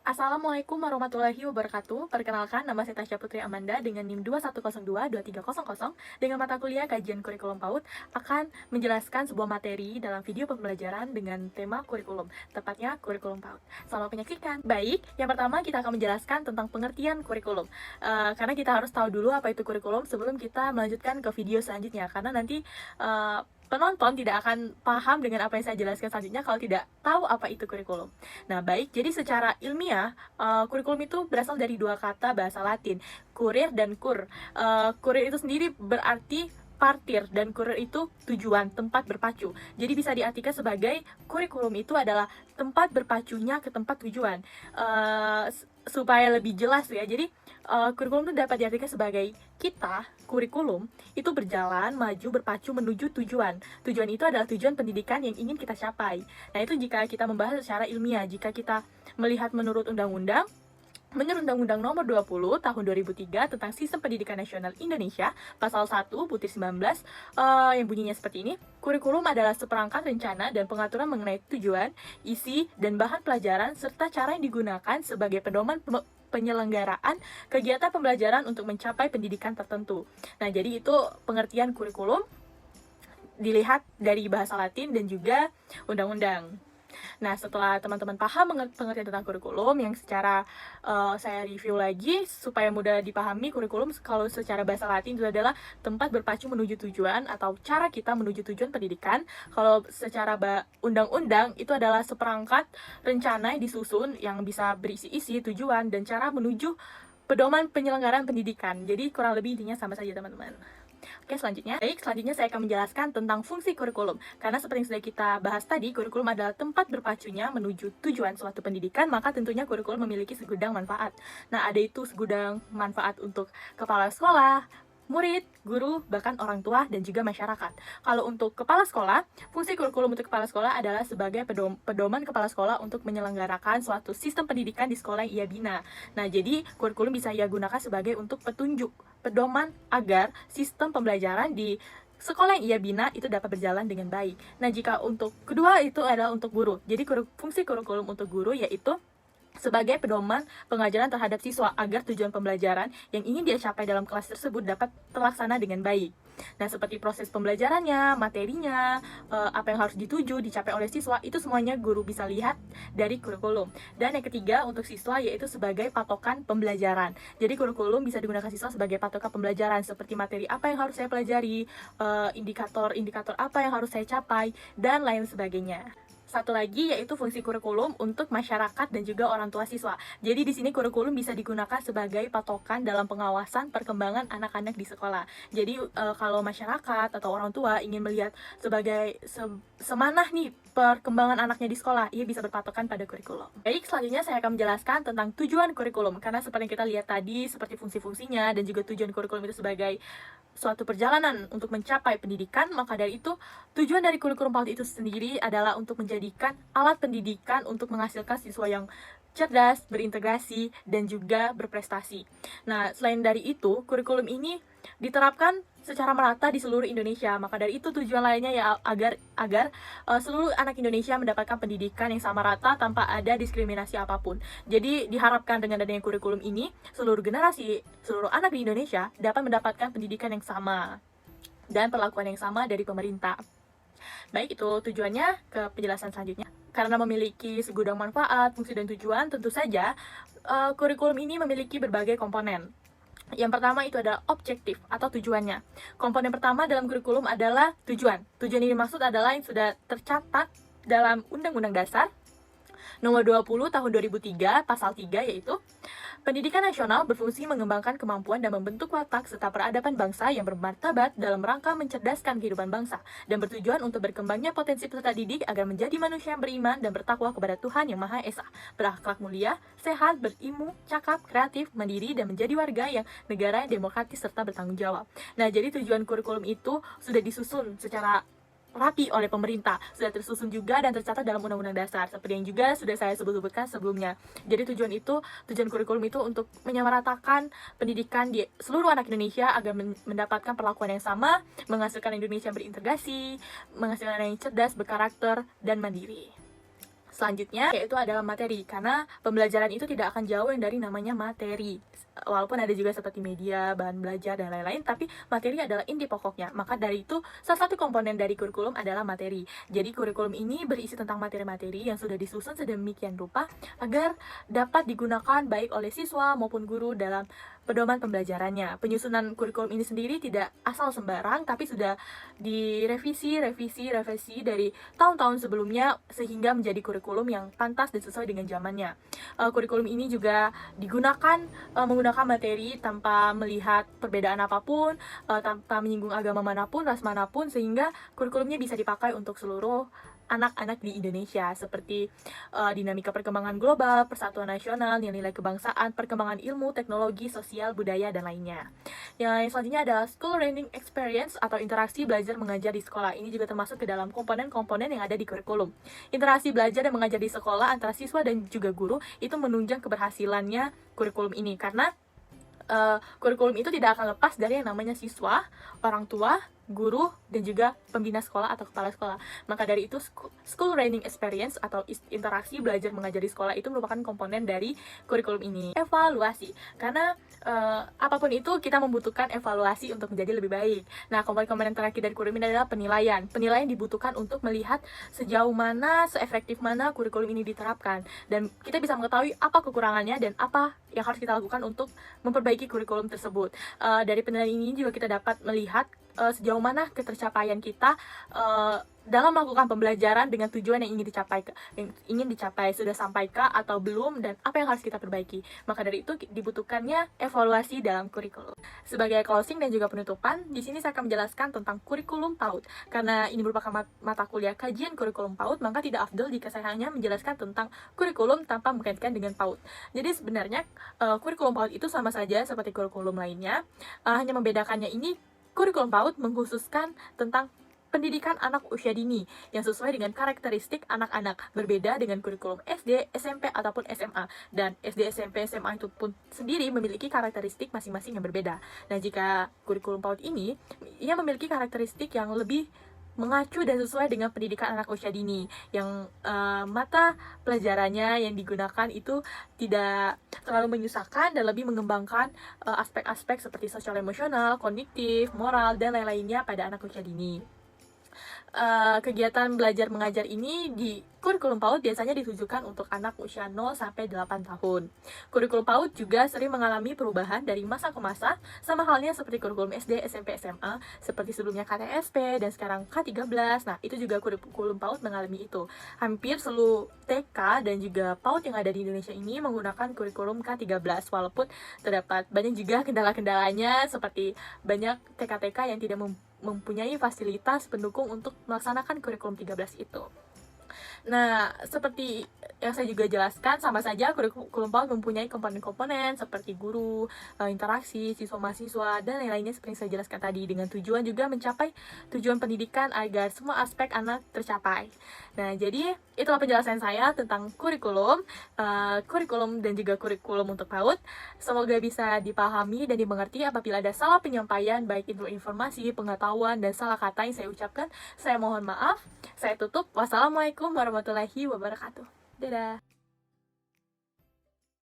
Assalamualaikum warahmatullahi wabarakatuh. Perkenalkan, nama saya Tasya Putri Amanda dengan NIM 21022300 dengan mata kuliah kajian kurikulum PAUD akan menjelaskan sebuah materi dalam video pembelajaran dengan tema kurikulum, tepatnya kurikulum PAUD. Selamat menyaksikan. Baik, yang pertama kita akan menjelaskan tentang pengertian kurikulum. Karena kita harus tahu dulu apa itu kurikulum sebelum kita melanjutkan ke video selanjutnya. Karena nanti penonton tidak akan paham dengan apa yang saya jelaskan selanjutnya kalau tidak tahu apa itu kurikulum. Nah, baik, jadi secara ilmiah, kurikulum itu berasal dari dua kata bahasa Latin, kurir dan kur. Kurir itu sendiri berarti partir, dan kurir itu tujuan, tempat berpacu. Jadi bisa diartikan sebagai kurikulum itu adalah tempat berpacunya ke tempat tujuan. Supaya lebih jelas ya, jadi kurikulum itu dapat diartikan sebagai kita, kurikulum, itu berjalan, maju, berpacu menuju tujuan. Tujuan itu adalah tujuan pendidikan yang ingin kita capai. Nah, itu jika kita membahas secara ilmiah. Jika kita melihat menurut Undang-Undang Nomor 20 Tahun 2003 tentang Sistem Pendidikan Nasional Indonesia, Pasal 1 Butir 19, yang bunyinya seperti ini. Kurikulum adalah seperangkat rencana dan pengaturan mengenai tujuan, isi, dan bahan pelajaran, serta cara yang digunakan sebagai pedoman penyelenggaraan kegiatan pembelajaran untuk mencapai pendidikan tertentu. Nah, jadi itu pengertian kurikulum dilihat dari bahasa Latin dan juga undang-undang. Nah, setelah teman-teman paham pengertian tentang kurikulum yang secara saya review lagi supaya mudah dipahami, kurikulum kalau secara bahasa Latin itu adalah tempat berpacu menuju tujuan atau cara kita menuju tujuan pendidikan. Kalau secara undang-undang itu adalah seperangkat rencana yang disusun yang bisa berisi isi, tujuan, dan cara menuju pedoman penyelenggaraan pendidikan. Jadi kurang lebih intinya sama saja, teman-teman. Oke, selanjutnya saya akan menjelaskan tentang fungsi kurikulum. Karena seperti yang sudah kita bahas tadi, kurikulum adalah tempat berpacunya menuju tujuan suatu pendidikan, maka tentunya kurikulum memiliki segudang manfaat. Nah, ada itu segudang manfaat untuk kepala sekolah, murid, guru, bahkan orang tua, dan juga masyarakat. Kalau untuk kepala sekolah, fungsi kurikulum untuk kepala sekolah adalah sebagai pedoman kepala sekolah untuk menyelenggarakan suatu sistem pendidikan di sekolah yang ia bina. Nah, jadi kurikulum bisa ia gunakan sebagai untuk petunjuk, pedoman agar sistem pembelajaran di sekolah yang ia bina itu dapat berjalan dengan baik. Nah, jika untuk kedua itu adalah untuk guru. Jadi fungsi kurikulum untuk guru yaitu sebagai pedoman pengajaran terhadap siswa agar tujuan pembelajaran yang ingin dia capai dalam kelas tersebut dapat terlaksana dengan baik. Nah, seperti proses pembelajarannya, materinya, apa yang harus dicapai oleh siswa, itu semuanya guru bisa lihat dari kurikulum. Dan yang ketiga untuk siswa yaitu sebagai patokan pembelajaran. Jadi kurikulum bisa digunakan siswa sebagai patokan pembelajaran seperti materi apa yang harus saya pelajari, indikator-indikator apa yang harus saya capai, dan lain sebagainya. Satu lagi yaitu fungsi kurikulum untuk masyarakat dan juga orang tua siswa. Jadi di sini kurikulum bisa digunakan sebagai patokan dalam pengawasan perkembangan anak-anak di sekolah. Jadi kalau masyarakat atau orang tua ingin melihat sebagai semanah nih perkembangan anaknya di sekolah, ia bisa berpatokan pada kurikulum. Baik, selanjutnya saya akan menjelaskan tentang tujuan kurikulum. Karena seperti yang kita lihat tadi, seperti fungsi-fungsinya dan juga tujuan kurikulum itu sebagai suatu perjalanan untuk mencapai pendidikan, maka dari itu tujuan dari kurikulum PAUD itu sendiri adalah untuk menjadikan alat pendidikan untuk menghasilkan siswa yang cerdas, berintegrasi, dan juga berprestasi. Nah, selain dari itu, kurikulum ini diterapkan secara merata di seluruh Indonesia. Maka dari itu tujuan lainnya ya agar seluruh anak Indonesia mendapatkan pendidikan yang sama rata tanpa ada diskriminasi apapun. Jadi diharapkan dengan adanya kurikulum ini, seluruh anak di Indonesia dapat mendapatkan pendidikan yang sama dan perlakuan yang sama dari pemerintah. Baik, itu tujuannya. Ke penjelasan selanjutnya. Karena memiliki segudang manfaat, fungsi, dan tujuan, tentu saja kurikulum ini memiliki berbagai komponen. Yang pertama itu adalah objektif atau tujuannya. Komponen pertama dalam kurikulum adalah tujuan. Tujuan ini dimaksud adalah yang sudah tercatat dalam Undang-Undang Dasar Nomor 20 Tahun 2003 Pasal 3, yaitu pendidikan nasional berfungsi mengembangkan kemampuan dan membentuk watak serta peradaban bangsa yang bermartabat dalam rangka mencerdaskan kehidupan bangsa dan bertujuan untuk berkembangnya potensi peserta didik agar menjadi manusia yang beriman dan bertakwa kepada Tuhan Yang Maha Esa, berakhlak mulia, sehat, berilmu, cakap, kreatif, mandiri, dan menjadi warga yang negara yang demokratis serta bertanggung jawab. Nah, jadi tujuan kurikulum itu sudah disusun secara rapi oleh pemerintah, sudah tersusun juga dan tercatat dalam Undang-Undang Dasar, seperti yang juga sudah saya sebutkan sebelumnya. Jadi tujuan kurikulum itu untuk menyamaratakan pendidikan di seluruh anak Indonesia agar mendapatkan perlakuan yang sama, menghasilkan Indonesia berintegrasi, menghasilkan anak yang cerdas, berkarakter, dan mandiri. Selanjutnya yaitu adalah materi, karena pembelajaran itu tidak akan jauh yang dari namanya materi. Walaupun ada juga seperti media, bahan belajar, dan lain-lain, tapi materi adalah inti pokoknya. Maka dari itu, salah satu komponen dari kurikulum adalah materi. Jadi kurikulum ini berisi tentang materi-materi yang sudah disusun sedemikian rupa agar dapat digunakan baik oleh siswa maupun guru dalam pedoman pembelajarannya. Penyusunan kurikulum ini sendiri tidak asal sembarang, tapi sudah direvisi dari tahun-tahun sebelumnya sehingga menjadi kurikulum yang pantas dan sesuai dengan zamannya. Kurikulum ini juga digunakan menggunakan materi tanpa melihat perbedaan apapun, tanpa menyinggung agama manapun, ras manapun, sehingga kurikulumnya bisa dipakai untuk seluruh anak-anak di Indonesia, seperti dinamika perkembangan global, persatuan nasional, nilai-nilai kebangsaan, perkembangan ilmu, teknologi, sosial, budaya, dan lainnya. Yang selanjutnya adalah school learning experience atau interaksi belajar mengajar di sekolah. Ini juga termasuk ke dalam komponen-komponen yang ada di kurikulum. Interaksi belajar dan mengajar di sekolah antara siswa dan juga guru itu menunjang keberhasilannya kurikulum ini, karena kurikulum itu tidak akan lepas dari yang namanya siswa, orang tua, guru, dan juga pembina sekolah atau kepala sekolah. Maka dari itu school learning experience atau interaksi belajar mengajar di sekolah itu merupakan komponen dari kurikulum ini. Evaluasi, karena apapun itu kita membutuhkan evaluasi untuk menjadi lebih baik. Nah, komponen terakhir dari kurikulum ini adalah penilaian. Penilaian dibutuhkan untuk melihat sejauh mana, seefektif mana kurikulum ini diterapkan, dan kita bisa mengetahui apa kekurangannya dan apa yang harus kita lakukan untuk memperbaiki kurikulum tersebut. Dari penilaian ini juga kita dapat melihat sejauh mana ketercapaian kita dalam melakukan pembelajaran dengan tujuan yang ingin dicapai sudah sampaikah atau belum, dan apa yang harus kita perbaiki. Maka dari itu dibutuhkannya evaluasi dalam kurikulum. Sebagai closing dan juga penutupan, di sini saya akan menjelaskan tentang kurikulum PAUD. Karena ini merupakan mata kuliah kajian kurikulum PAUD, maka tidak afdol jika saya hanya menjelaskan tentang kurikulum tanpa mengkaitkan dengan PAUD. Jadi sebenarnya kurikulum PAUD itu sama saja seperti kurikulum lainnya, hanya membedakannya ini kurikulum PAUD mengkhususkan tentang pendidikan anak usia dini yang sesuai dengan karakteristik anak-anak, berbeda dengan kurikulum SD, SMP, ataupun SMA. Dan SD, SMP, SMA itu pun sendiri memiliki karakteristik masing-masing yang berbeda. Nah, jika kurikulum PAUD ini, ia memiliki karakteristik yang lebih mengacu dan sesuai dengan pendidikan anak usia dini, yang mata pelajarannya yang digunakan itu tidak terlalu menyusahkan dan lebih mengembangkan aspek-aspek seperti sosial emosional, kognitif, moral, dan lain-lainnya pada anak usia dini. Kegiatan belajar mengajar ini di kurikulum PAUD biasanya ditujukan untuk anak usia 0 sampai 8 tahun. Kurikulum PAUD juga sering mengalami perubahan dari masa ke masa, sama halnya seperti kurikulum SD, SMP, SMA, seperti sebelumnya KTSP dan sekarang K13. Nah, itu juga kurikulum PAUD mengalami itu. Hampir seluruh TK dan juga PAUD yang ada di Indonesia ini menggunakan kurikulum K13, walaupun terdapat banyak juga kendala-kendalanya, seperti banyak TK-TK yang tidak mempunyai fasilitas pendukung untuk melaksanakan kurikulum 13 itu. Nah, seperti yang saya juga jelaskan, sama saja kurikulum PAUD mempunyai komponen-komponen seperti guru, interaksi, siswa-mahasiswa, dan lain-lainnya seperti yang saya jelaskan tadi, dengan tujuan juga mencapai tujuan pendidikan agar semua aspek anak tercapai. Nah, jadi itulah penjelasan saya tentang kurikulum dan juga kurikulum untuk PAUD. Semoga bisa dipahami dan dimengerti. Apabila ada salah penyampaian, baik itu informasi, pengetahuan, dan salah kata yang saya ucapkan, saya mohon maaf. Saya tutup. Wassalamualaikum warahmatullahi wabarakatuh. Dadah.